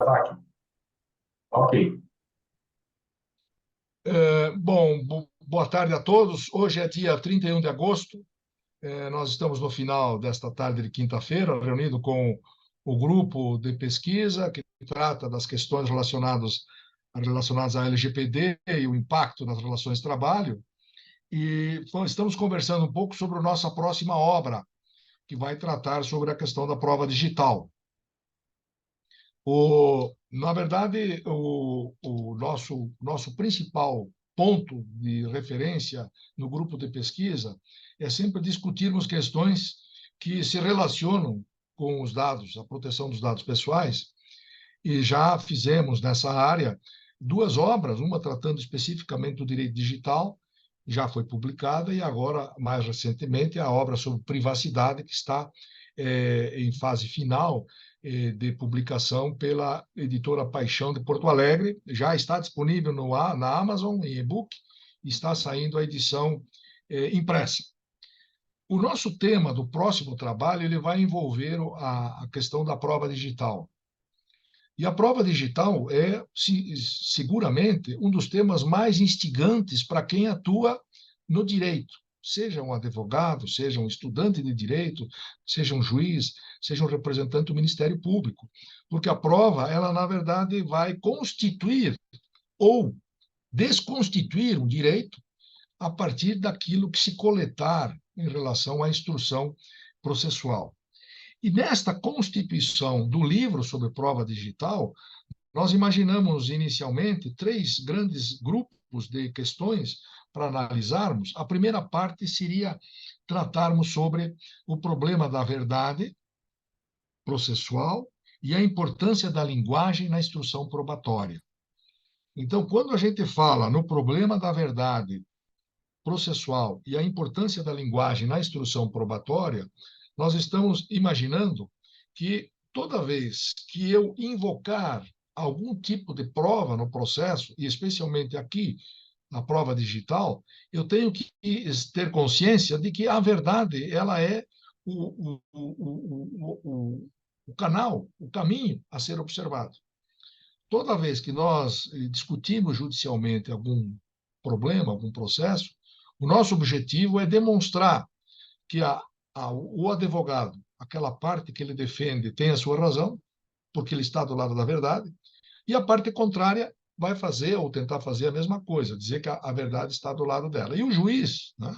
Aqui. Ok. Boa tarde a todos. Hoje é dia 31 de agosto. Nós estamos no final desta tarde de quinta-feira, reunido com o grupo de pesquisa que trata das questões relacionadas à LGPD e o impacto nas relações de trabalho. E estamos conversando um pouco sobre a nossa próxima obra, que vai tratar sobre a questão da prova digital. Na verdade, o nosso principal ponto de referência no grupo de pesquisa é sempre discutirmos questões que se relacionam com os dados, a proteção dos dados pessoais, e já fizemos nessa área duas obras, uma tratando especificamente do direito digital, já foi publicada, e agora, mais recentemente, a obra sobre privacidade, que está em fase final de publicação pela editora Paixão de Porto Alegre. Já está disponível na Amazon, em e-book, e está saindo a edição impressa. O nosso tema do próximo trabalho ele vai envolver a questão da prova digital. E a prova digital é, seguramente, um dos temas mais instigantes para quem atua no direito, seja um advogado, seja um estudante de direito, seja um juiz, seja um representante do Ministério Público, porque a prova, ela, na verdade, vai constituir ou desconstituir um direito a partir daquilo que se coletar em relação à instrução processual. E nesta constituição do livro sobre prova digital, nós imaginamos inicialmente três grandes grupos de questões para analisarmos. A primeira parte seria tratarmos sobre o problema da verdade processual e a importância da linguagem na instrução probatória. Então, quando a gente fala no problema da verdade processual e a importância da linguagem na instrução probatória, nós estamos imaginando que toda vez que eu invocar algum tipo de prova no processo, e especialmente aqui na prova digital, eu tenho que ter consciência de que a verdade ela é o canal, o caminho a ser observado. Toda vez que nós discutimos judicialmente algum problema, algum processo, o nosso objetivo é demonstrar que o advogado, aquela parte que ele defende, tem a sua razão, porque ele está do lado da verdade, e a parte contrária vai fazer ou tentar fazer a mesma coisa, dizer que a verdade está do lado dela. E o juiz, né,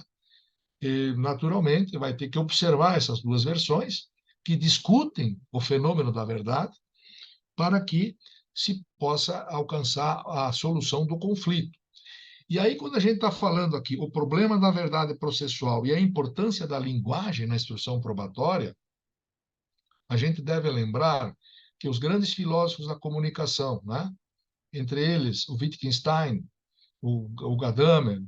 naturalmente, vai ter que observar essas duas versões que discutem o fenômeno da verdade para que se possa alcançar a solução do conflito. E aí, quando a gente está falando aqui o problema da verdade processual e a importância da linguagem na instrução probatória, a gente deve lembrar que os grandes filósofos da comunicação, né, entre eles o Wittgenstein, o Gadamer,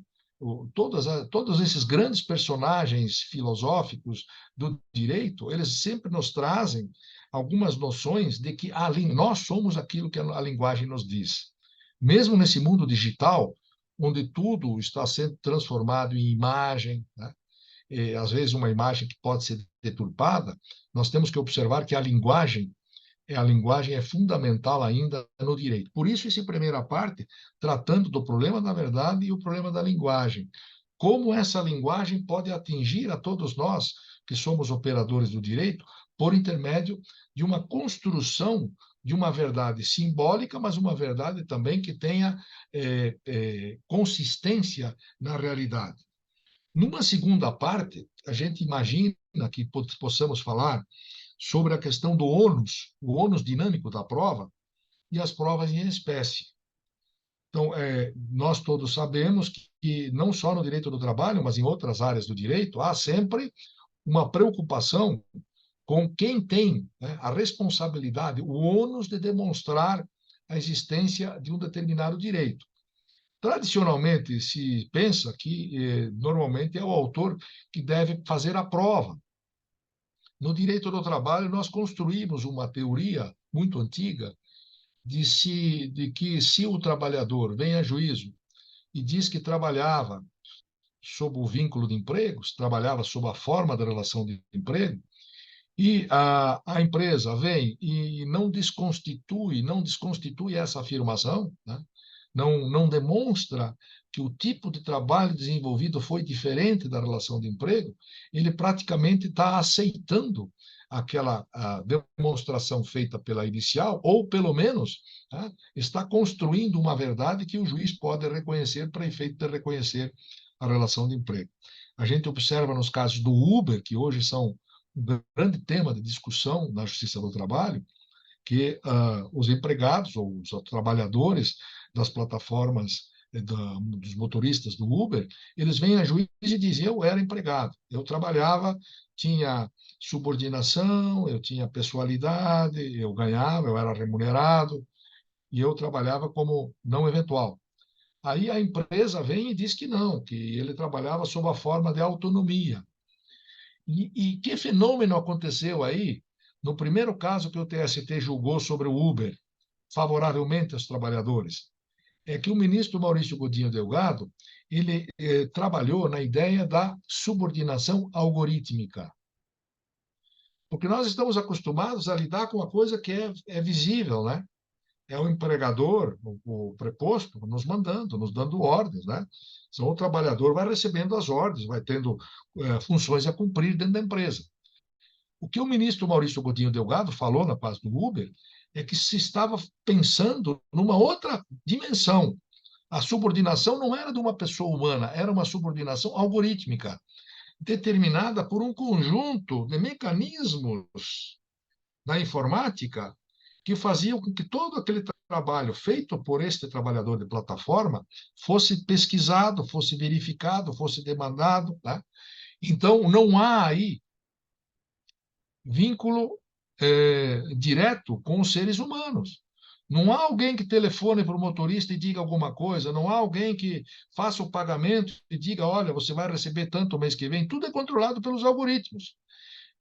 todos esses grandes personagens filosóficos do direito, eles sempre nos trazem algumas noções de que nós somos aquilo que a linguagem nos diz. Mesmo nesse mundo digital, onde tudo está sendo transformado em imagem, né? E, às vezes uma imagem que pode ser deturpada, nós temos que observar que a linguagem é fundamental ainda no direito. Por isso, essa primeira parte, tratando do problema da verdade e o problema da linguagem. Como essa linguagem pode atingir a todos nós, que somos operadores do direito, por intermédio de uma construção de uma verdade simbólica, mas uma verdade também que tenha consistência na realidade. Numa segunda parte, a gente imagina que possamos falar sobre a questão do ônus, o ônus dinâmico da prova e as provas em espécie. Então, nós todos sabemos que não só no direito do trabalho, mas em outras áreas do direito, há sempre uma preocupação com quem tem, né, a responsabilidade, o ônus de demonstrar a existência de um determinado direito. Tradicionalmente, se pensa que, normalmente, é o autor que deve fazer a prova. No direito do trabalho, nós construímos uma teoria muito antiga de que se o trabalhador vem a juízo e diz que trabalhava sob o vínculo de empregos, trabalhava sob a forma da relação de emprego, E a empresa vem e não desconstitui essa afirmação, né? Não demonstra que o tipo de trabalho desenvolvido foi diferente da relação de emprego, ele praticamente está aceitando aquela demonstração feita pela inicial, ou pelo menos, né, está construindo uma verdade que o juiz pode reconhecer para efeito de reconhecer a relação de emprego. A gente observa nos casos do Uber, que hoje são um grande tema de discussão na Justiça do Trabalho, que os empregados ou os trabalhadores das plataformas dos motoristas do Uber, eles vêm a juiz e dizem: eu era empregado, eu trabalhava, tinha subordinação, eu tinha pessoalidade, eu ganhava, eu era remunerado e eu trabalhava como não eventual. Aí a empresa vem e diz que não, que ele trabalhava sob a forma de autonomia. E que fenômeno aconteceu aí no primeiro caso que o TST julgou sobre o Uber, favoravelmente aos trabalhadores? É que o ministro Maurício Godinho Delgado ele trabalhou na ideia da subordinação algorítmica, porque nós estamos acostumados a lidar com uma coisa que é visível, né? É o empregador, o preposto, nos mandando, nos dando ordens, né? Então, o trabalhador vai recebendo as ordens, vai tendo funções a cumprir dentro da empresa. O que o ministro Maurício Godinho Delgado falou na paz do Uber é que se estava pensando numa outra dimensão. A subordinação não era de uma pessoa humana, era uma subordinação algorítmica, determinada por um conjunto de mecanismos da informática que faziam com que todo aquele trabalho feito por este trabalhador de plataforma fosse pesquisado, fosse verificado, fosse demandado, né? Então, não há aí vínculo direto com os seres humanos. Não há alguém que telefone para o motorista e diga alguma coisa, não há alguém que faça o pagamento e diga: olha, você vai receber tanto o mês que vem. Tudo é controlado pelos algoritmos.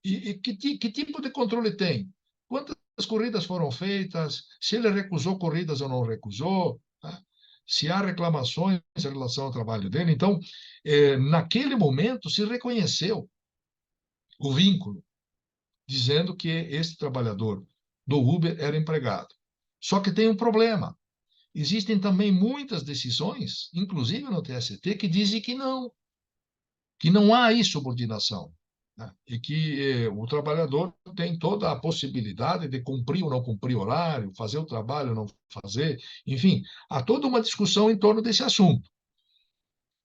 E que tipo de controle tem? Quantas corridas foram feitas? Se ele recusou corridas ou não recusou? Tá? Se há reclamações em relação ao trabalho dele. Então, naquele momento, se reconheceu o vínculo, dizendo que esse trabalhador do Uber era empregado. Só que tem um problema. Existem também muitas decisões, inclusive no TST, que dizem que não há aí subordinação, né? E que o trabalhador tem toda a possibilidade de cumprir ou não cumprir horário, fazer o trabalho ou não fazer, enfim, há toda uma discussão em torno desse assunto.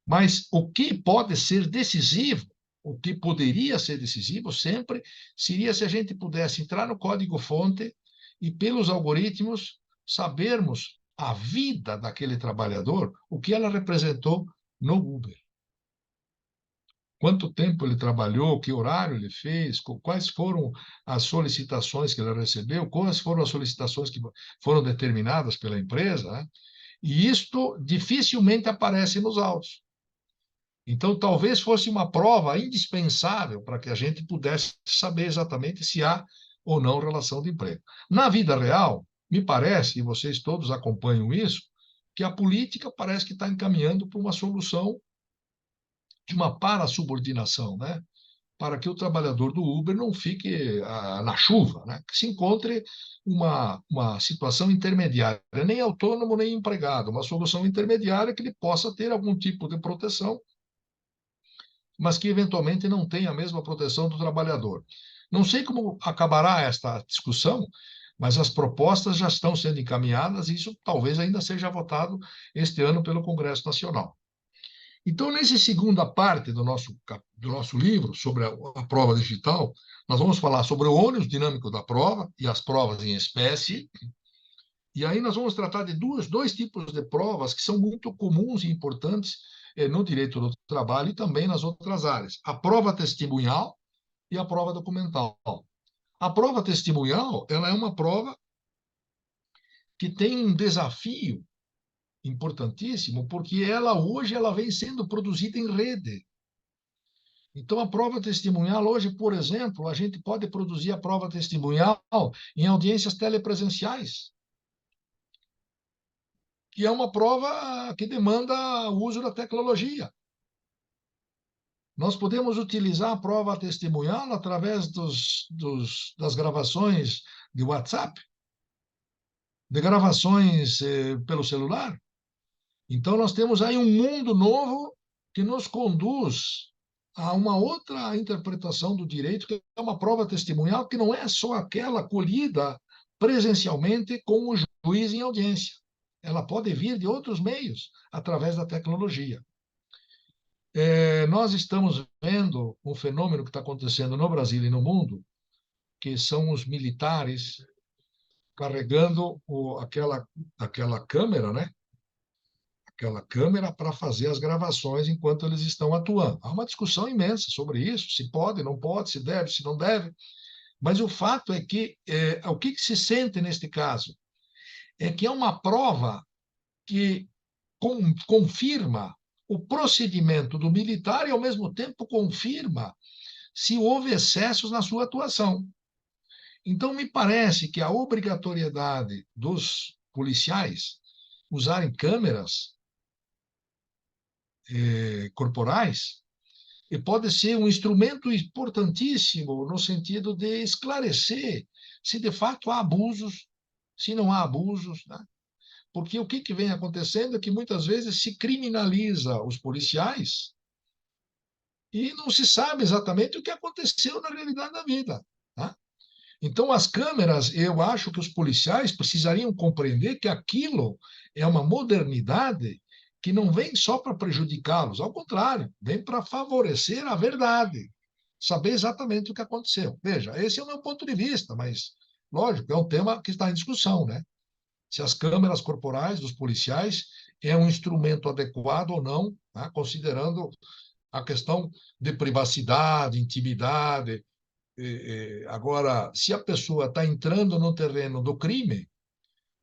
Mas o que pode ser decisivo, o que poderia ser decisivo sempre, seria se a gente pudesse entrar no código-fonte e, pelos algoritmos, sabermos a vida daquele trabalhador, o que ela representou no Uber. Quanto tempo ele trabalhou, que horário ele fez, quais foram as solicitações que ele recebeu, quais foram as solicitações que foram determinadas pela empresa, né? E isto dificilmente aparece nos autos. Então, talvez fosse uma prova indispensável para que a gente pudesse saber exatamente se há ou não relação de emprego. Na vida real, me parece, e vocês todos acompanham isso, que a política parece que está encaminhando para uma solução de uma parasubordinação, né? Para que o trabalhador do Uber não fique na chuva, né? Que se encontre uma situação intermediária, nem autônomo nem empregado, uma solução intermediária que ele possa ter algum tipo de proteção, mas que eventualmente não tenha a mesma proteção do trabalhador. Não sei como acabará esta discussão, mas as propostas já estão sendo encaminhadas e isso talvez ainda seja votado este ano pelo Congresso Nacional. Então, nessa segunda parte do nosso livro, sobre a prova digital, nós vamos falar sobre o ônus dinâmico da prova e as provas em espécie. E aí nós vamos tratar de dois tipos de provas que são muito comuns e importantes no direito do trabalho e também nas outras áreas: a prova testemunhal e a prova documental. A prova testemunhal, ela é uma prova que tem um desafio importantíssimo, porque ela vem sendo produzida em rede. Então, a prova testemunhal, hoje, por exemplo, a gente pode produzir a prova testemunhal em audiências telepresenciais, que é uma prova que demanda o uso da tecnologia. Nós podemos utilizar a prova testemunhal através das gravações de WhatsApp, de gravações pelo celular. Então, nós temos aí um mundo novo que nos conduz a uma outra interpretação do direito, que é uma prova testemunhal, que não é só aquela colhida presencialmente com o juiz em audiência. Ela pode vir de outros meios, através da tecnologia. Nós estamos vendo um fenômeno que está acontecendo no Brasil e no mundo, que são os militares carregando aquela câmera, né? Aquela câmera para fazer as gravações enquanto eles estão atuando. Há uma discussão imensa sobre isso, se pode, não pode, se deve, se não deve. Mas o fato é que o que se sente neste caso é que é uma prova que confirma o procedimento do militar e, ao mesmo tempo, confirma se houve excessos na sua atuação. Então, me parece que a obrigatoriedade dos policiais usarem câmeras corporais e pode ser um instrumento importantíssimo no sentido de esclarecer se de fato há abusos, se não há abusos, né? Porque o que vem acontecendo é que muitas vezes se criminaliza os policiais e não se sabe exatamente o que aconteceu na realidade da vida, tá? Então, as câmeras, eu acho que os policiais precisariam compreender que aquilo é uma modernidade que não vem só para prejudicá-los, ao contrário, vem para favorecer a verdade, saber exatamente o que aconteceu. Veja, esse é o meu ponto de vista, mas, lógico, é um tema que está em discussão, né? Se as câmeras corporais dos policiais é um instrumento adequado ou não, né? Considerando a questão de privacidade, intimidade. Agora, se a pessoa está entrando no terreno do crime,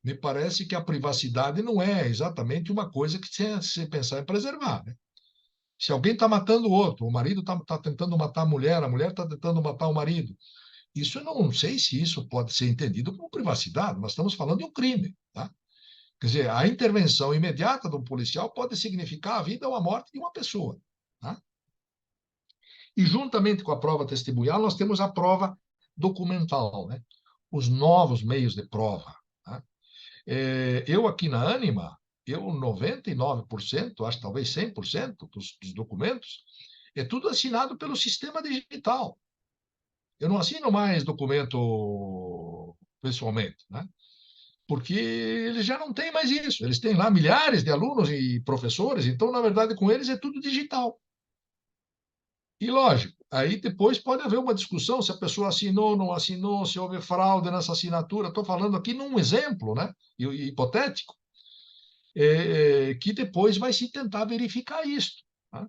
me parece que a privacidade não é exatamente uma coisa que se pensar em preservar, né? Se alguém está matando o outro, o marido está tentando matar a mulher está tentando matar o marido, isso eu não sei se isso pode ser entendido como privacidade, nós estamos falando de um crime, tá? Quer dizer, a intervenção imediata do policial pode significar a vida ou a morte de uma pessoa, tá? E, juntamente com a prova testemunhal, nós temos a prova documental, né? Os novos meios de prova, tá? Eu, aqui na Ânima, 99%, acho talvez 100% dos documentos, é tudo assinado pelo sistema digital. Eu não assino mais documento pessoalmente, né? Porque eles já não têm mais isso. Eles têm lá milhares de alunos e professores, então, na verdade, com eles é tudo digital. E, lógico, aí depois pode haver uma discussão se a pessoa assinou, não assinou, se houve fraude nessa assinatura. Estou falando aqui num exemplo, né, hipotético, que depois vai se tentar verificar isso, tá?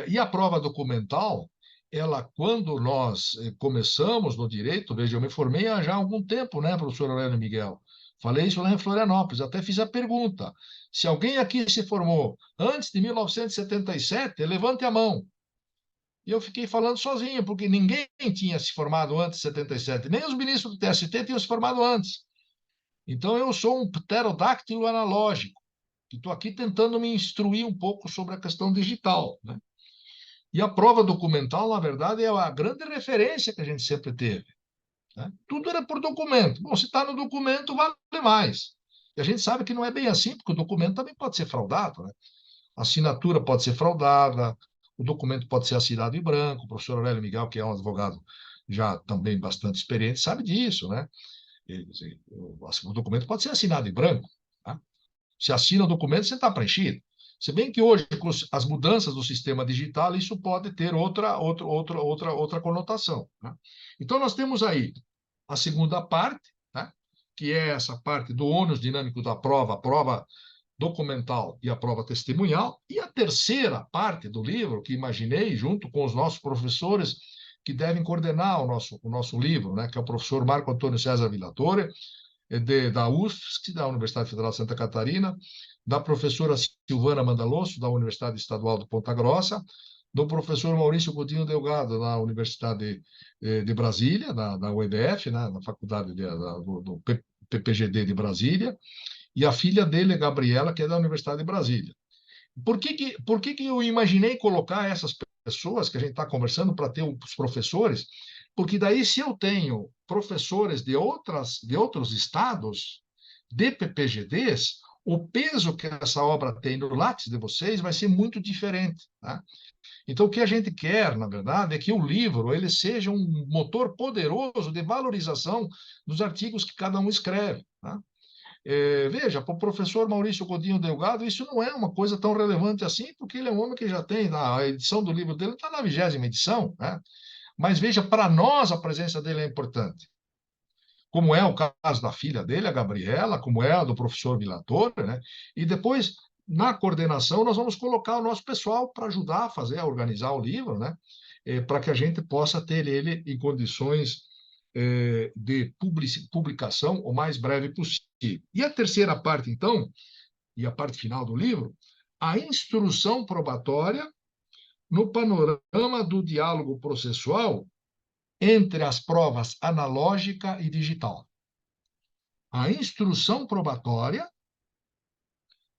E a prova documental, ela, quando nós começamos no direito, veja, eu me formei há já algum tempo, né, professor Aurélio Miguel? Falei isso lá em Florianópolis, até fiz a pergunta. Se alguém aqui se formou antes de 1977, levante a mão. E eu fiquei falando sozinho, porque ninguém tinha se formado antes de 77, nem os ministros do TST tinham se formado antes. Então, eu sou um pterodáctilo analógico, que estou aqui tentando me instruir um pouco sobre a questão digital, né? E a prova documental, na verdade, é a grande referência que a gente sempre teve, né? Tudo era por documento. Bom, se está no documento, vale mais. E a gente sabe que não é bem assim, porque o documento também pode ser fraudado, né? A assinatura pode ser fraudada, o documento pode ser assinado em branco. O professor Aurélio Miguel, que é um advogado já também bastante experiente, sabe disso, né? O documento pode ser assinado em branco, tá? Se assina o documento, você está preenchido. Se bem que hoje, com as mudanças do sistema digital, isso pode ter outra conotação, né? Então, nós temos aí a segunda parte, né, que é essa parte do ônus dinâmico da prova, a prova documental e a prova testemunhal, e a terceira parte do livro, que imaginei, junto com os nossos professores que devem coordenar o nosso livro, né, que é o professor Marco Antônio César Villatore, da UFSC, da Universidade Federal de Santa Catarina, da professora Silvana Mandalosso, da Universidade Estadual de Ponta Grossa, do professor Maurício Godinho Delgado, da Universidade de Brasília, da UEDF, né, na Faculdade do PPGD de Brasília, e a filha dele, Gabriela, que é da Universidade de Brasília. Por que eu imaginei colocar essas pessoas que a gente está conversando para ter os professores? Porque daí, se eu tenho professores de outros estados, de PPGDs, o peso que essa obra tem no Lattes de vocês vai ser muito diferente, tá? Então, o que a gente quer, na verdade, é que o livro ele seja um motor poderoso de valorização dos artigos que cada um escreve, tá? Veja, para o professor Maurício Godinho Delgado, isso não é uma coisa tão relevante assim, porque ele é um homem que já tem, a edição do livro dele está na 20ª edição, né? Mas veja, para nós a presença dele é importante, como é o caso da filha dele, a Gabriela, como é a do professor Vilatore, né? E depois, na coordenação, nós vamos colocar o nosso pessoal para ajudar a fazer, a organizar o livro, né? Para que a gente possa ter ele em condições de publicação o mais breve possível. E a terceira parte, então, e a parte final do livro, a instrução probatória no panorama do diálogo processual entre as provas analógica e digital. A instrução probatória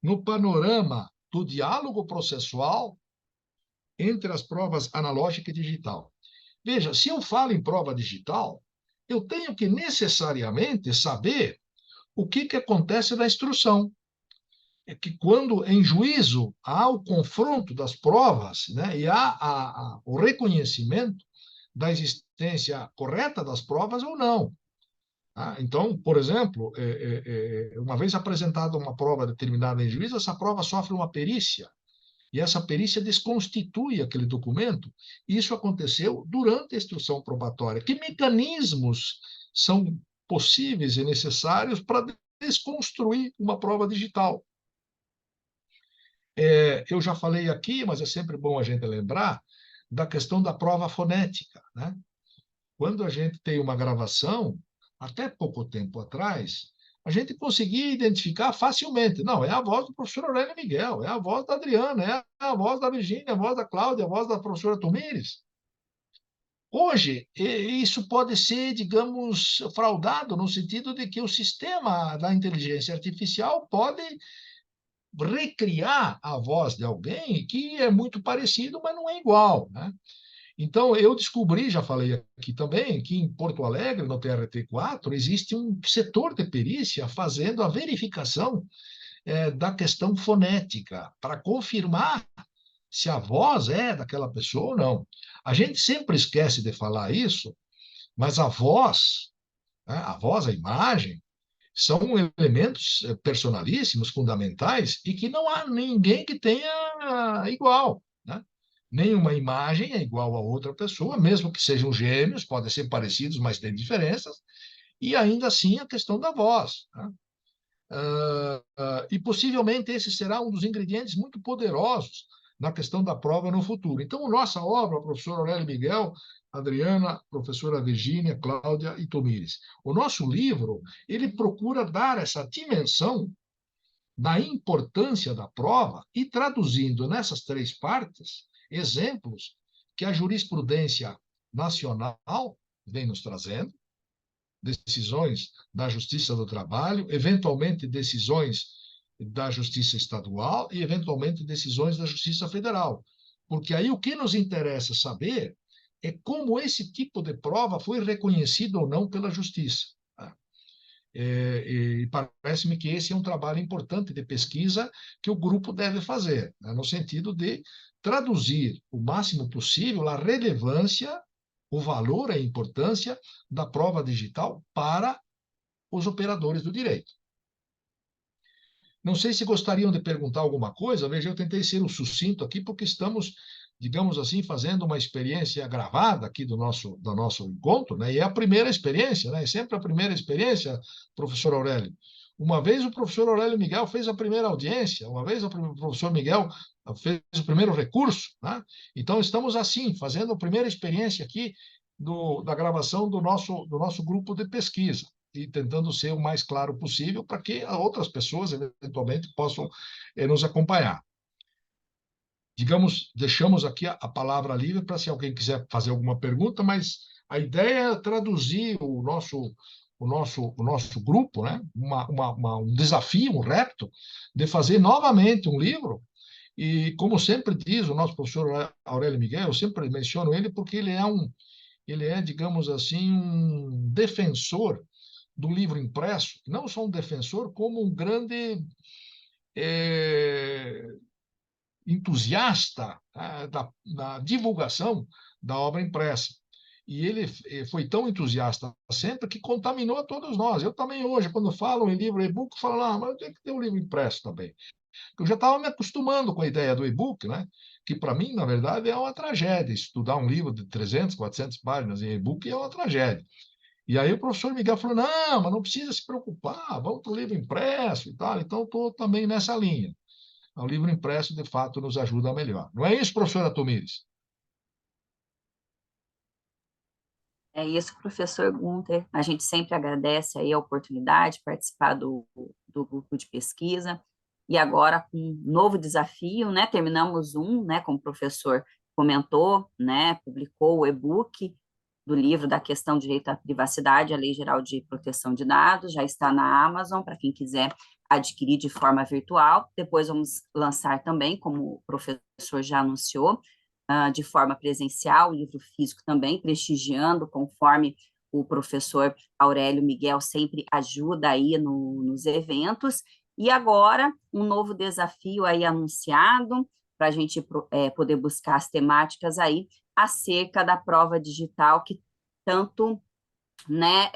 no panorama do diálogo processual entre as provas analógica e digital. Veja, se eu falo em prova digital, eu tenho que necessariamente saber o que acontece na instrução. É que quando em juízo há o confronto das provas, né, e há o reconhecimento da existência correta das provas ou não. Tá? Então, por exemplo, uma vez apresentada uma prova determinada em juízo, essa prova sofre uma perícia, e essa perícia desconstitui aquele documento. Isso aconteceu durante a instrução probatória. Que mecanismos são possíveis e necessários para desconstruir uma prova digital? Eu já falei aqui, mas é sempre bom a gente lembrar da questão da prova fonética, né? Quando a gente tem uma gravação, até pouco tempo atrás, a gente conseguia identificar facilmente. Não, é a voz do professor Aurélio Miguel, é a voz da Adriana, é a voz da Virgínia, a voz da Cláudia, a voz da professora Tomires. Hoje, isso pode ser, digamos, fraudado, no sentido de que o sistema da inteligência artificial pode recriar a voz de alguém que é muito parecido, mas não é igual, né? Então, eu descobri, já falei aqui também, que em Porto Alegre, no TRT4, existe um setor de perícia fazendo a verificação da questão fonética, para confirmar se a voz é daquela pessoa ou não. A gente sempre esquece de falar isso, mas a voz, né, a imagem, são elementos personalíssimos, fundamentais, e que não há ninguém que tenha igual, né? Nenhuma imagem é igual a outra pessoa, mesmo que sejam gêmeos, podem ser parecidos, mas têm diferenças, e ainda assim a questão da voz, né? E possivelmente esse será um dos ingredientes muito poderosos na questão da prova no futuro. Então, nossa obra, professor Aurélio Miguel, Adriana, professora Virgínia, Cláudia e Tomires, o nosso livro, ele procura dar essa dimensão da importância da prova e traduzindo nessas três partes exemplos que a jurisprudência nacional vem nos trazendo, decisões da Justiça do Trabalho, eventualmente decisões da Justiça Estadual e, eventualmente, decisões da Justiça Federal. Porque aí o que nos interessa saber é como esse tipo de prova foi reconhecido ou não pela Justiça. E parece-me que esse é um trabalho importante de pesquisa que o grupo deve fazer, né, no sentido de traduzir o máximo possível a relevância, o valor, a importância da prova digital para os operadores do direito. Não sei se gostariam de perguntar alguma coisa, veja, eu tentei ser o sucinto aqui, porque estamos, digamos assim, fazendo uma experiência gravada aqui do nosso encontro, né? E é a primeira experiência, né? É sempre a primeira experiência, professor Aurélio. Uma vez o professor Aurélio Miguel fez a primeira audiência, uma vez o professor Miguel fez o primeiro recurso, né? Então, estamos assim, fazendo a primeira experiência aqui da gravação do nosso grupo de pesquisa e tentando ser o mais claro possível para que outras pessoas, eventualmente, possam nos acompanhar. Digamos, deixamos aqui a palavra livre para se alguém quiser fazer alguma pergunta, mas a ideia é traduzir o nosso grupo, né? Um desafio, um repto, de fazer novamente um livro E, como sempre diz o nosso professor Aurélio Miguel, eu sempre menciono ele porque ele é, digamos assim, um defensor do livro impresso, não só um defensor, como um grande é, entusiasta, da divulgação da obra impressa. E ele foi tão entusiasta sempre que contaminou a todos nós. Eu também hoje, quando falo em livro e-book, falo, mas tem que ter um livro impresso também. Eu já estava me acostumando com a ideia do e-book, né? Que para mim, na verdade, é uma tragédia. Estudar um livro de 300, 400 páginas em e-book é uma tragédia. E aí o professor Miguel falou, não, mas não precisa se preocupar, vamos para o livro impresso e tal. Então, estou também nessa linha. O livro impresso, de fato, nos ajuda melhor. Não é isso, professora Tomires? É isso, professor Gunter. A gente sempre agradece aí a oportunidade de participar do grupo de pesquisa. E agora, com um novo desafio, né? Terminamos um, né? Como o professor comentou, né? Publicou o e-book do livro da questão de direito à privacidade, a Lei Geral de Proteção de Dados, já está na Amazon, para quem quiser adquirir de forma virtual. Depois vamos lançar também, como o professor já anunciou, de forma presencial, livro físico também, prestigiando, conforme o professor Aurélio Miguel sempre ajuda aí nos eventos. E agora, um novo desafio aí anunciado, para a gente poder buscar as temáticas aí, acerca da prova digital, que tanto, né,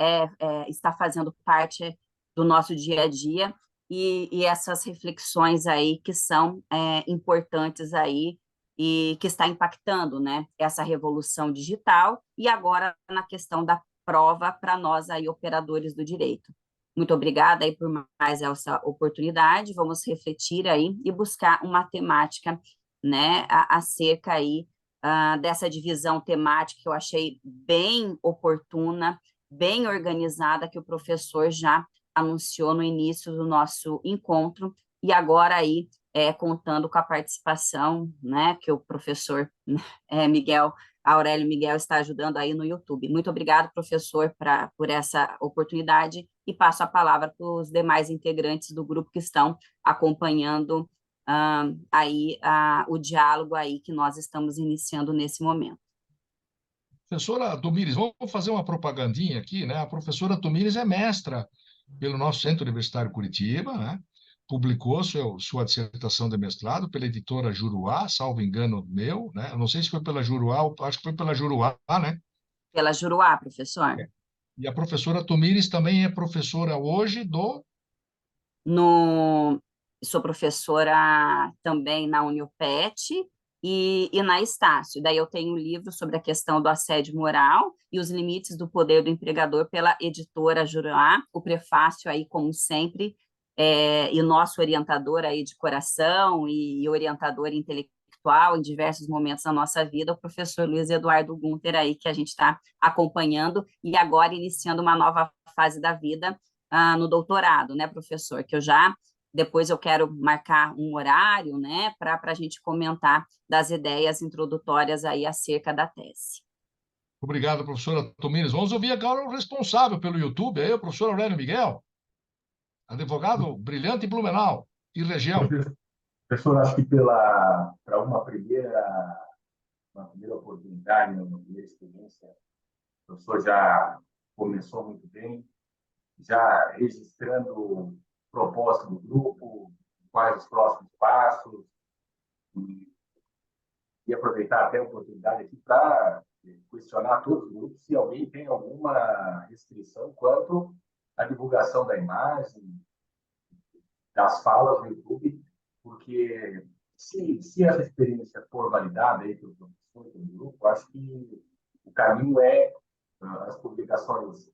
está fazendo parte do nosso dia a dia, e essas reflexões aí que são importantes aí e que está impactando, né, essa revolução digital e agora na questão da prova para nós aí operadores do direito. Muito obrigada aí por mais essa oportunidade. Vamos refletir aí e buscar uma temática, né, acerca aí dessa divisão temática que eu achei bem oportuna, bem organizada, que o professor já anunciou no início do nosso encontro, e agora aí, contando com a participação, né, que o professor Miguel, Aurélio Miguel está ajudando aí no YouTube. Muito obrigado, professor, por essa oportunidade, e passo a palavra para os demais integrantes do grupo que estão acompanhando o diálogo aí que nós estamos iniciando nesse momento. Professora Tomires, vamos fazer uma propagandinha aqui, né? A professora Tomires é mestra pelo nosso Centro Universitário Curitiba, né? Publicou sua dissertação de mestrado pela editora Juruá, salvo engano meu, né? Eu não sei se foi pela Juruá, acho que foi pela Juruá, né? Pela Juruá, professor. E a professora Tomires também é professora hoje do... No, Sou professora também na Uniopet e na Estácio. Daí eu tenho um livro sobre a questão do assédio moral e os limites do poder do empregador pela editora Juruá, o prefácio aí, como sempre, e o nosso orientador aí de coração e orientador intelectual em diversos momentos da nossa vida, o professor Luiz Eduardo Gunter aí, que a gente está acompanhando e agora iniciando uma nova fase da vida no doutorado, né, professor? Que depois eu quero marcar um horário, né, para a gente comentar das ideias introdutórias aí acerca da tese. Obrigado, professora Tomires. Vamos ouvir agora o responsável pelo YouTube, aí, o professor Aurélio Miguel, advogado brilhante em Blumenau e região. Professor, acho que para uma primeira oportunidade, uma primeira experiência, o professor já começou muito bem, já registrando proposta do grupo, quais os próximos passos, e aproveitar até a oportunidade aqui para questionar todos os grupos se alguém tem alguma restrição quanto à divulgação da imagem, das falas no YouTube, porque se essa experiência for validada aí pelo professor e pelo grupo, acho que o caminho é as publicações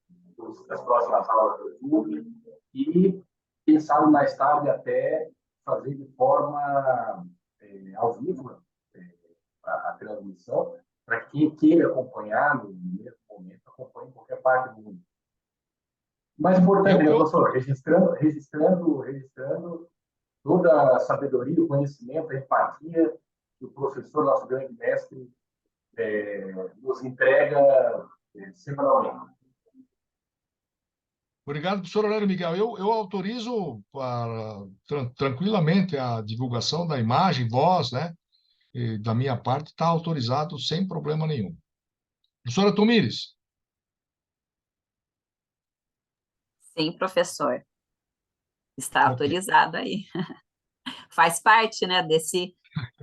das próximas aulas do YouTube e, quem sabe, mais tarde até fazer de forma ao vivo a transmissão, para quem queira acompanhar no mesmo momento, acompanhe em qualquer parte do mundo. O mais importante, né, professor, registrando toda a sabedoria, o conhecimento, a empatia que o professor, nosso grande mestre, nos entrega semanalmente. Obrigado, professor Aurélio Miguel. Eu autorizo tranquilamente a divulgação da imagem, voz, né? E da minha parte, está autorizado sem problema nenhum. Professora Tomires, Sim, professor, está ok, autorizado aí. Faz parte, né, desse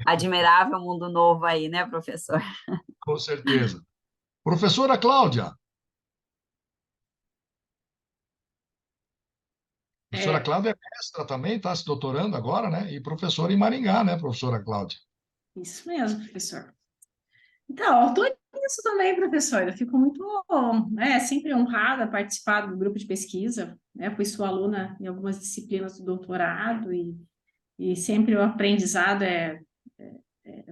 admirável mundo novo aí, né, professor? com certeza. Professora Cláudia. Professora É, Cláudia é mestra também, está se doutorando agora, né? E professora em Maringá, né, professora Cláudia? isso mesmo, professor. Então, eu estou nisso também, professor. Eu fico muito, sempre honrada a participar do grupo de pesquisa, né? Fui sua aluna em algumas disciplinas do doutorado e sempre o aprendizado é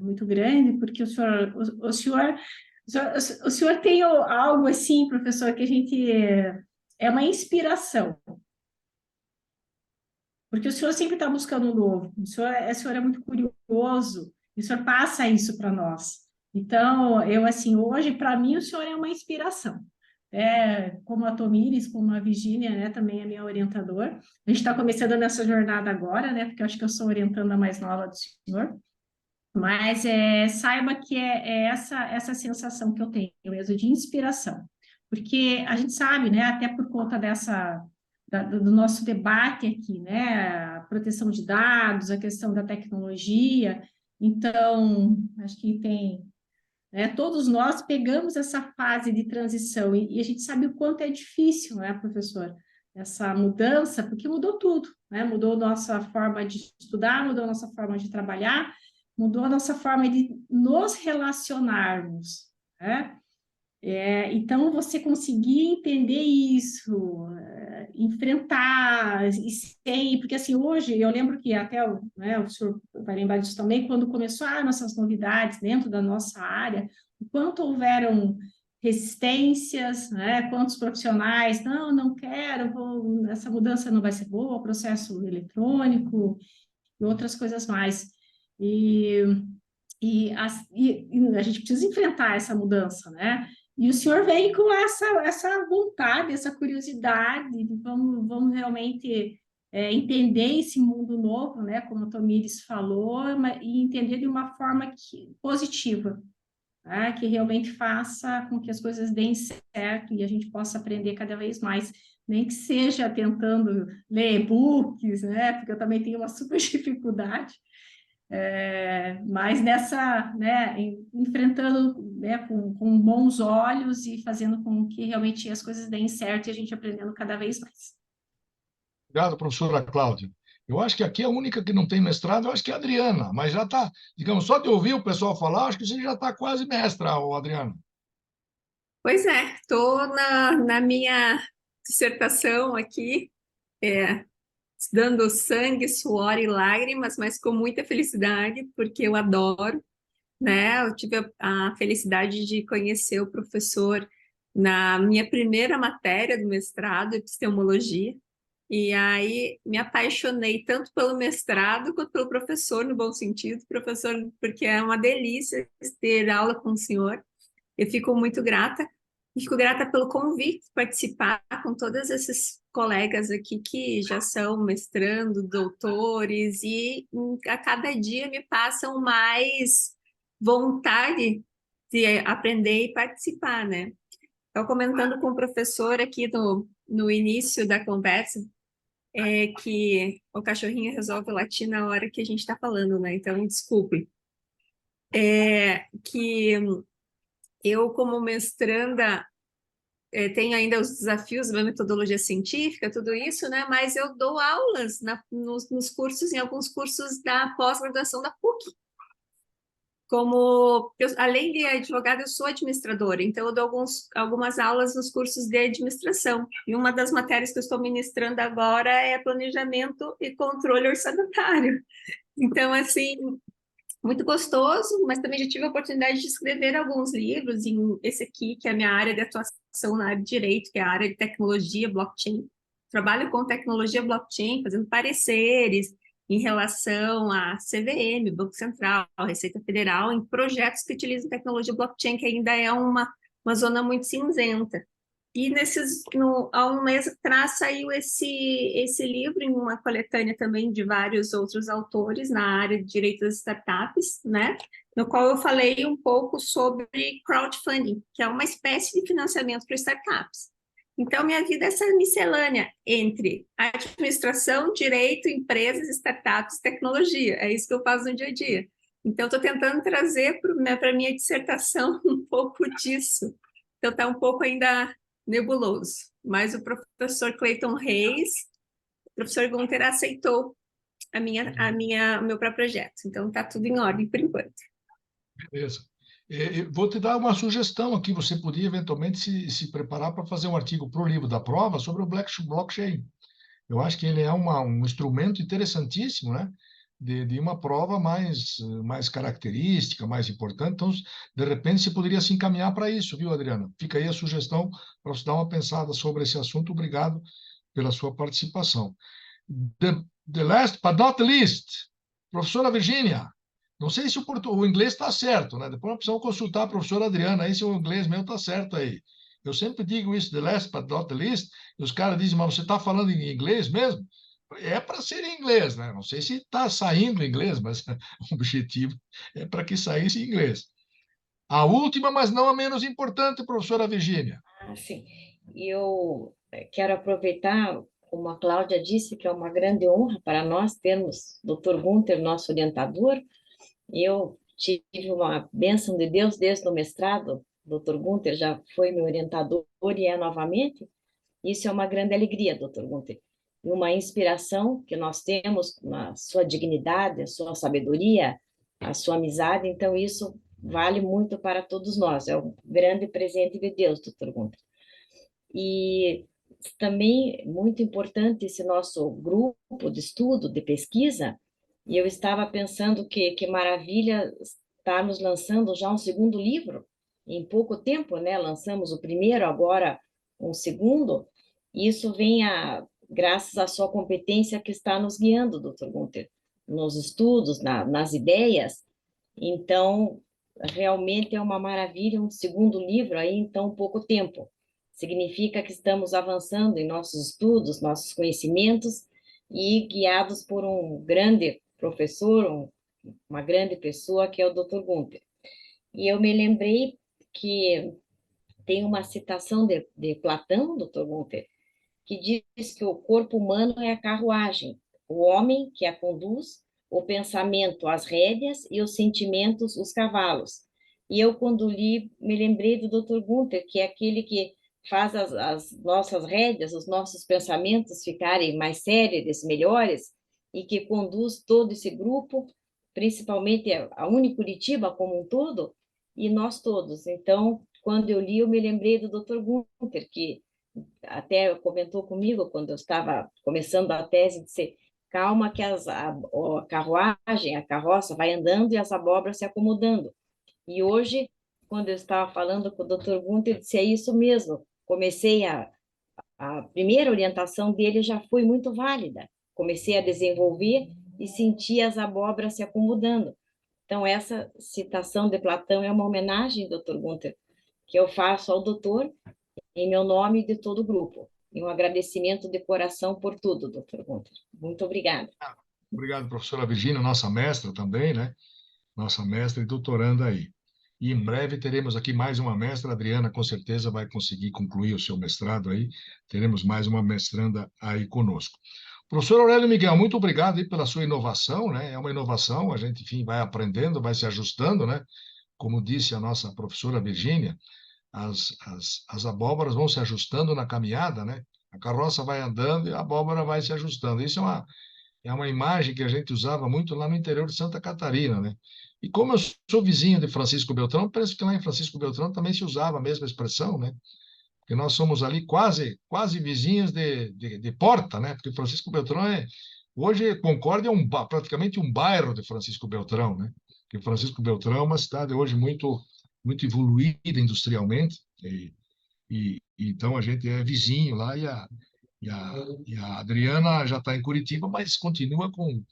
muito grande, porque o senhor tem algo assim, professor, que a gente é uma inspiração, porque o senhor sempre está buscando o novo, o senhor é muito curioso, e o senhor passa isso para nós. Então, eu, assim, hoje, para mim, o senhor é uma inspiração. Como a Tomires, como a Virgínia, né, também é minha orientadora. A gente está começando nessa jornada agora, né, porque eu acho que eu sou orientanda mais nova do senhor. Mas saiba que é essa sensação que eu tenho mesmo de inspiração. Porque a gente sabe, né, até por conta do nosso debate aqui, né, a proteção de dados, a questão da tecnologia, então, acho que tem, né, todos nós pegamos essa fase de transição e a gente sabe o quanto é difícil, né, professor, essa mudança, porque mudou tudo, né, mudou nossa forma de estudar, mudou nossa forma de trabalhar, mudou a nossa forma de nos relacionarmos, né? Então, você conseguir entender isso, enfrentar, porque assim, hoje, eu lembro que até o senhor vai lembrar disso também, quando começaram essas novidades dentro da nossa área, o quanto houveram resistências, né? Quantos profissionais, não quero, essa mudança não vai ser boa, processo eletrônico e outras coisas mais. E e a gente precisa enfrentar essa mudança, né? E o senhor vem com essa vontade, essa curiosidade de vamos realmente entender esse mundo novo, né? Como a Tomires falou, e entender de uma forma positiva, né? Que realmente faça com que as coisas deem certo e a gente possa aprender cada vez mais, nem que seja tentando ler e-books, né? Porque eu também tenho uma super dificuldade, mas né, enfrentando, né, com bons olhos e fazendo com que realmente as coisas deem certo e a gente aprendendo cada vez mais. Obrigado, professora Cláudia. Eu acho que aqui a única que não tem mestrado, eu acho que é a Adriana, mas já está, digamos, só de ouvir o pessoal falar, acho que você já está quase mestra, ô Adriana. Pois é, estou na minha dissertação aqui, é, dando sangue, suor e lágrimas, mas com muita felicidade, porque eu adoro, né? Eu tive a felicidade de conhecer o professor na minha primeira matéria do mestrado, epistemologia, e aí me apaixonei tanto pelo mestrado quanto pelo professor, no bom sentido, professor, porque é uma delícia ter aula com o senhor. Eu fico muito grata. E fico grata pelo convite de participar com todos esses colegas aqui que já são mestrando, doutores, e a cada dia me passam mais vontade de aprender e participar, né? Estava comentando com o professor aqui no início da conversa, que o cachorrinho resolve latir na hora que a gente está falando, né? Então, desculpe. Que eu, como mestranda, tenho ainda os desafios da metodologia científica, tudo isso, né? Mas eu dou aulas nos cursos, em alguns cursos da pós-graduação da PUC. Além de advogada, eu sou administradora, então eu dou algumas aulas nos cursos de administração. E uma das matérias que eu estou ministrando agora é planejamento e controle orçamentário. Então, assim, muito gostoso, mas também já tive a oportunidade de escrever alguns livros, esse aqui, que é a minha área de atuação na área de direito, que é a área de tecnologia, blockchain. Trabalho com tecnologia blockchain, fazendo pareceres em relação à CVM, Banco Central, Receita Federal, em projetos que utilizam tecnologia blockchain, que ainda é uma zona muito cinzenta. E há um mês atrás saiu esse livro em uma coletânea também de vários outros autores na área de direito das startups, né? No qual eu falei um pouco sobre crowdfunding, que é uma espécie de financiamento para startups. Então, minha vida é essa miscelânea entre administração, direito, empresas, startups, tecnologia. É isso que eu faço no dia a dia. Então, estou tentando trazer para a minha dissertação um pouco disso. Então, está um pouco ainda nebuloso. Mas o professor Clayton Reis, o professor Gunter aceitou o meu próprio projeto. Então, está tudo em ordem por enquanto. Beleza. Eu vou te dar uma sugestão aqui. Você podia, eventualmente, se preparar para fazer um artigo para o livro da prova sobre o blockchain. Eu acho que ele é um instrumento interessantíssimo, né? De uma prova mais característica, mais importante. Então, de repente, você poderia se encaminhar para isso, viu, Adriana? Fica aí a sugestão para você dar uma pensada sobre esse assunto. Obrigado pela sua participação. The last but not least, professora Virgínia, não sei se o inglês está certo, né? Depois nós precisamos consultar a professora Adriana aí se o inglês meu está certo aí. Eu sempre digo isso, the last but not least, e os caras dizem, mas você está falando em inglês mesmo? É para ser em inglês, né? Não sei se está saindo em inglês, mas o objetivo é para que saísse em inglês. A última, mas não a menos importante, professora Virgínia. Sim. Eu quero aproveitar, como a Cláudia disse, que é uma grande honra para nós termos o Dr. Gunter, nosso orientador. Eu tive uma bênção de Deus desde o mestrado. O Dr. Gunter já foi meu orientador e é novamente. Isso é uma grande alegria, Dr. Gunter. E uma inspiração que nós temos na sua dignidade, a sua sabedoria, a sua amizade. Então, isso vale muito para todos nós. É um grande presente de Deus, Dr. Gunter. E também muito importante esse nosso grupo de estudo, de pesquisa, e eu estava pensando que maravilha estarmos lançando já um segundo livro, em pouco tempo, né? Lançamos o primeiro, agora um segundo, e isso vem graças à sua competência que está nos guiando, Dr. Gunter, nos estudos, nas ideias. Então, realmente é uma maravilha um segundo livro aí em tão pouco tempo. Significa que estamos avançando em nossos estudos, nossos conhecimentos, e guiados por um grande professor, uma grande pessoa, que é o Dr. Gunter. E eu me lembrei que tem uma citação de Platão, Dr. Gunter, que diz que o corpo humano é a carruagem, o homem que a conduz, o pensamento as rédeas e os sentimentos os cavalos. E eu, quando li, me lembrei do Dr. Gunter, que é aquele que faz as nossas rédeas, os nossos pensamentos ficarem mais sérios, melhores, e que conduz todo esse grupo, principalmente a Unicuritiba como um todo, e nós todos. Então, quando eu li, eu me lembrei do Dr. Gunter, que até comentou comigo quando eu estava começando a tese, disse, calma que a carruagem, a carroça vai andando e as abóboras se acomodando. E hoje, quando eu estava falando com o Dr. Gunter, disse, é isso mesmo, comecei a primeira orientação dele já foi muito válida, comecei a desenvolver e senti as abóboras se acomodando. Então, essa citação de Platão é uma homenagem, Dr. Gunter, que eu faço ao doutor em meu nome e de todo o grupo. E um agradecimento de coração por tudo, Dr. Gunter. Muito obrigada. Obrigado, professora Virgínia, nossa mestra também, né? Nossa mestra e doutoranda aí. E em breve teremos aqui mais uma mestra. A Adriana, com certeza, vai conseguir concluir o seu mestrado aí. Teremos mais uma mestranda aí conosco. Professor Aurélio Miguel, muito obrigado aí pela sua inovação, né? É uma inovação, a gente, enfim, vai aprendendo, vai se ajustando, né? Como disse a nossa professora Virgínia, as abóboras vão se ajustando na caminhada, né? A carroça vai andando e a abóbora vai se ajustando. Isso é uma imagem que a gente usava muito lá no interior de Santa Catarina, né? E como eu sou vizinho de Francisco Beltrão, parece que lá em Francisco Beltrão também se usava a mesma expressão, né? Porque nós somos ali quase vizinhos de porta, né? Porque Francisco Beltrão hoje Concórdia é praticamente um bairro de Francisco Beltrão, né? Porque Francisco Beltrão é uma cidade hoje muito evoluída industrialmente, então a gente é vizinho lá e a Adriana já está em Curitiba, mas continua com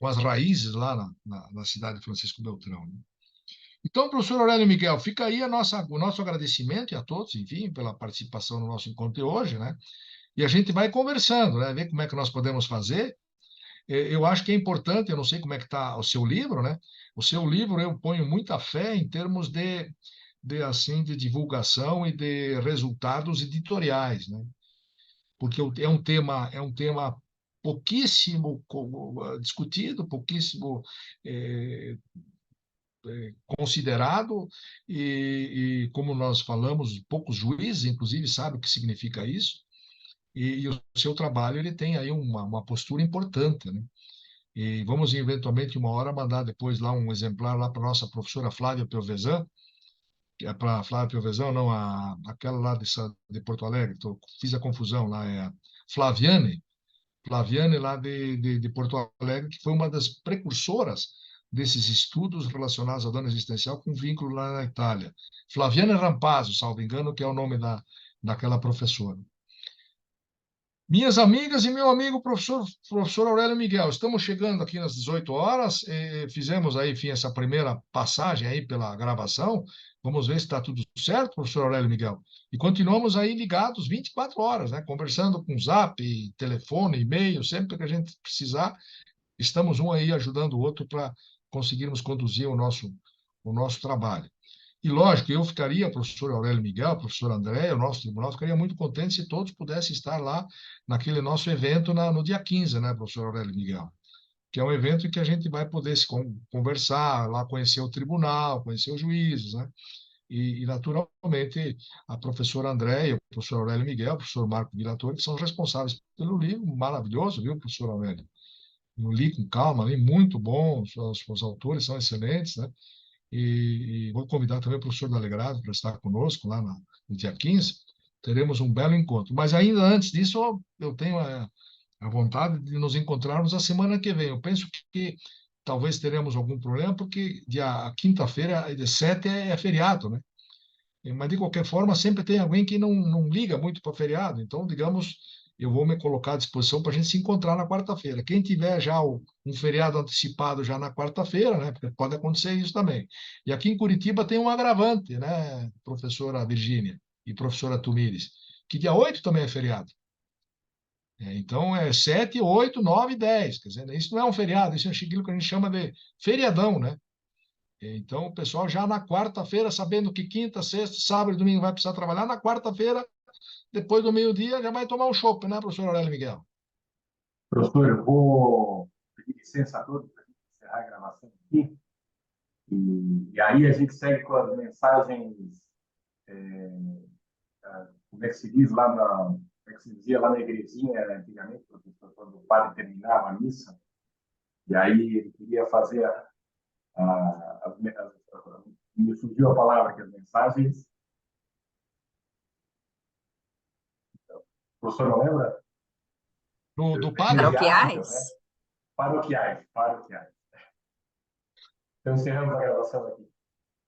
as raízes lá na cidade de Francisco Beltrão, né? Então, professor Aurélio Miguel, fica aí o nosso agradecimento e a todos, enfim, pela participação no nosso encontro de hoje, né? E a gente vai conversando, né? Ver como é que nós podemos fazer. Eu acho que é importante, eu não sei como é que está o seu livro, né? O seu livro eu ponho muita fé em termos de divulgação e de resultados editoriais, né? Porque é um tema pouquíssimo discutido, pouquíssimo eh, considerado como nós falamos, poucos juízes, inclusive, sabem o que significa isso. E o seu trabalho ele tem aí uma postura importante, né? E vamos eventualmente uma hora mandar depois lá um exemplar lá para nossa professora Flávia Piovesan, que é para Flávia Piovesan, não aquela lá de Porto Alegre, fiz a confusão lá, é a Flaviane, Flaviane lá de Porto Alegre, que foi uma das precursoras desses estudos relacionados à dano existencial com vínculo lá na Itália. Flaviane Rampazzo, salvo engano, que é o nome daquela professora. Minhas amigas e meu amigo professor Aurélio Miguel, estamos chegando aqui nas 18 horas, fizemos aí, enfim, essa primeira passagem aí pela gravação, vamos ver se está tudo certo, professor Aurélio Miguel, e continuamos aí ligados 24 horas, né, conversando com zap, telefone, e-mail, sempre que a gente precisar, estamos um aí ajudando o outro para conseguirmos conduzir o nosso trabalho. E, lógico, eu ficaria, professor Aurélio Miguel, professor André, o nosso tribunal ficaria muito contente se todos pudessem estar lá naquele nosso evento no dia 15, né, professor Aurélio Miguel? Que é um evento em que a gente vai poder se conversar, lá conhecer o tribunal, conhecer os juízes, né? E, naturalmente, a professora André e o professor Aurélio Miguel, o professor Marco Vilator, que são os responsáveis pelo livro, maravilhoso, viu, professor Aurélio? Eu li com calma, li muito bom, os autores são excelentes, né? E vou convidar também o professor Dalegrado para estar conosco lá no dia 15. Teremos um belo encontro. Mas ainda antes disso, eu tenho a vontade de nos encontrarmos a semana que vem. Eu penso que talvez teremos algum problema, porque dia quinta-feira, dia 7, é feriado, né? Mas, de qualquer forma, sempre tem alguém que não liga muito para feriado. Então, digamos, eu vou me colocar à disposição para a gente se encontrar na quarta-feira. Quem tiver já um feriado antecipado já na quarta-feira, né? Porque pode acontecer isso também. E aqui em Curitiba tem um agravante, né, professora Virgínia e professora Tumires, que dia 8 também é feriado. Então, é 7, 8, 9, 10. Quer dizer, isso não é um feriado, isso é aquilo que a gente chama de feriadão, né? Então, o pessoal já na quarta-feira, sabendo que quinta, sexta, sábado e domingo vai precisar trabalhar, na quarta-feira, depois do meio-dia, já vai tomar um chopp, né, professor Aurélio Miguel? Professor, eu vou pedir licença a todos para a gente encerrar a gravação aqui. E aí a gente segue com as mensagens, como é que se diz lá como é que se dizia lá na igrejinha antigamente, professor, quando o padre terminava a missa, e aí ele queria fazer me surgiu a palavra que as mensagens. O professor não lembra? Do padre? Paroquiais? Né? Paroquiais. Então, encerramos a gravação aqui.